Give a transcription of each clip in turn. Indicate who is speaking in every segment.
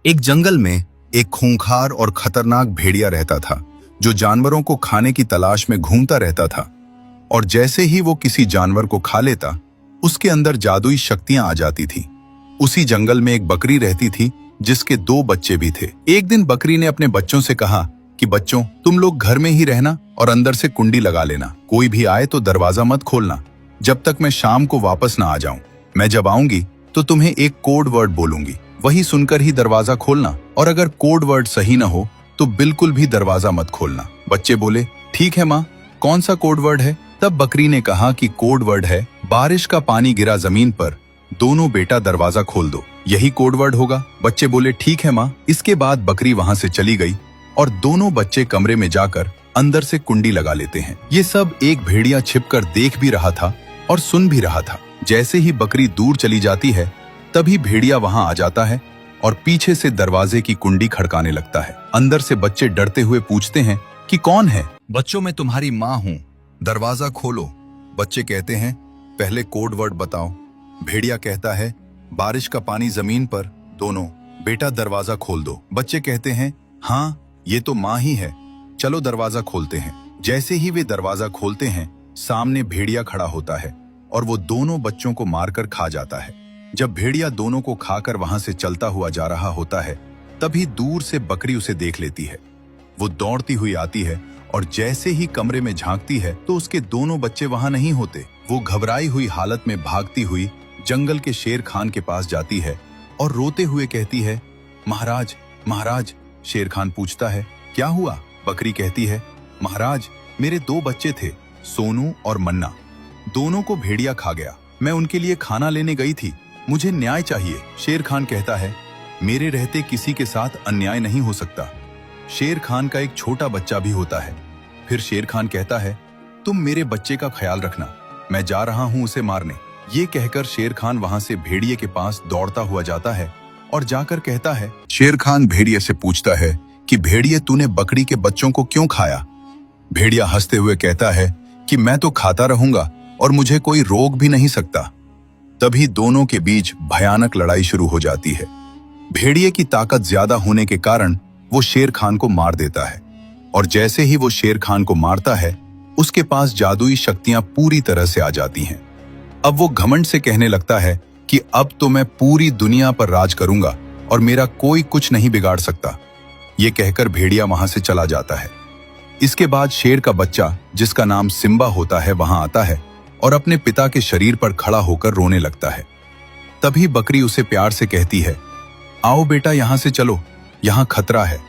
Speaker 1: एक जंगल में एक खूंखार और खतरनाक भेड़िया रहता था जो जानवरों को खाने की तलाश में घूमता रहता था। और जैसे ही वो किसी जानवर को खा लेता, उसके अंदर जादुई शक्तियां आ जाती थी। उसी जंगल में एक बकरी रहती थी जिसके 2 बच्चे भी थे। एक दिन बकरी ने अपने बच्चों से कहा कि बच्चों, तुम लोग घर में ही रहना और अंदर से कुंडी लगा लेना। कोई भी आए तो दरवाजा मत खोलना जब तक मैं शाम को वापस ना आ जाऊं। मैं जब आऊंगी तो तुम्हें एक कोड वर्ड बोलूंगी, वही सुनकर ही दरवाजा खोलना, और अगर कोड वर्ड सही ना हो तो बिल्कुल भी दरवाजा मत खोलना। बच्चे बोले, ठीक है माँ, कौन सा कोड वर्ड है? तब बकरी ने कहा कि कोड वर्ड है, बारिश का पानी गिरा जमीन पर, दोनों बेटा दरवाजा खोल दो। यही कोड वर्ड होगा। बच्चे बोले, ठीक है माँ। इसके बाद बकरी वहां से चली गई और दोनों बच्चे कमरे में जाकर अंदर से कुंडी लगा लेते हैं। ये सब एक भेड़िया छिपकर देख भी रहा था और सुन भी रहा था। जैसे ही बकरी दूर चली जाती है, तभी भेड़िया वहां आ जाता है और पीछे से दरवाजे की कुंडी खड़काने लगता है। अंदर से बच्चे डरते हुए पूछते हैं कि कौन है? बच्चों, मैं तुम्हारी माँ हूँ, दरवाजा खोलो। बच्चे कहते हैं, पहले कोड वर्ड बताओ। भेड़िया कहता है, बारिश का पानी जमीन पर, दोनों बेटा दरवाजा खोल दो। बच्चे कहते हैं, हाँ, ये तो माँ ही है, चलो दरवाजा खोलते हैं। जैसे ही वे दरवाजा खोलते हैं, सामने भेड़िया खड़ा होता है और वो दोनों बच्चों को मारकर खा जाता है। जब भेड़िया दोनों को खाकर वहां से चलता हुआ जा रहा होता है, तभी दूर से बकरी उसे देख लेती है। वो दौड़ती हुई आती है और जैसे ही कमरे में झांकती है तो उसके दोनों बच्चे वहां नहीं होते। वो घबराई हुई हालत में भागती हुई जंगल के शेर खान के पास जाती है और रोते हुए कहती है, महाराज, महाराज। शेर खान पूछता है, क्या हुआ? बकरी कहती है, महाराज, मेरे 2 बच्चे थे, सोनू और मन्ना, दोनों को भेड़िया खा गया। मैं उनके लिए खाना लेने गई थी, मुझे न्याय चाहिए। शेर खान कहता है, मेरे रहते किसी के साथ अन्याय नहीं हो सकता। शेर खान का एक छोटा बच्चा भी होता है। फिर शेर खान कहता है, तुम मेरे बच्चे का ख्याल रखना, मैं जा रहा हूं उसे मारने। ये कहकर शेर खान वहां से भेड़िए के पास दौड़ता हुआ जाता है और जाकर कहता है, शेर खान भेड़िए से पूछता है कि भेड़िए, तूने बकरी के बच्चों को क्यों खाया? भेड़िया हंसते हुए कहता है कि मैं तो खाता रहूंगा और मुझे कोई रोक भी नहीं सकता। तभी दोनों के बीच भयानक लड़ाई शुरू हो जाती है। भेड़िए की ताकत ज्यादा होने के कारण वो शेर खान को मार देता है, और जैसे ही वो शेर खान को मारता है, उसके पास जादुई शक्तियां पूरी तरह से आ जाती हैं। अब वो घमंड से कहने लगता है कि अब तो मैं पूरी दुनिया पर राज करूंगा और मेरा कोई कुछ नहीं बिगाड़ सकता। ये कहकर भेड़िया वहां से चला जाता है। इसके बाद शेर का बच्चा, जिसका नाम सिम्बा होता है, वहां आता है और अपने पिता के शरीर पर खड़ा होकर रोने लगता है। तभी बकरी उसे प्यार से कहती है, आओ बेटा, यहां से चलो, यहां खतरा है।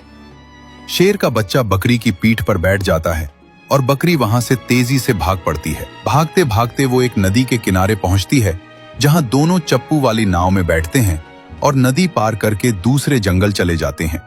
Speaker 1: शेर का बच्चा बकरी की पीठ पर बैठ जाता है और बकरी वहां से तेजी से भाग पड़ती है। भागते भागते वो एक नदी के किनारे पहुंचती है, जहां दोनों चप्पू वाली नाव में बैठते हैं और नदी पार करके दूसरे जंगल चले जाते हैं।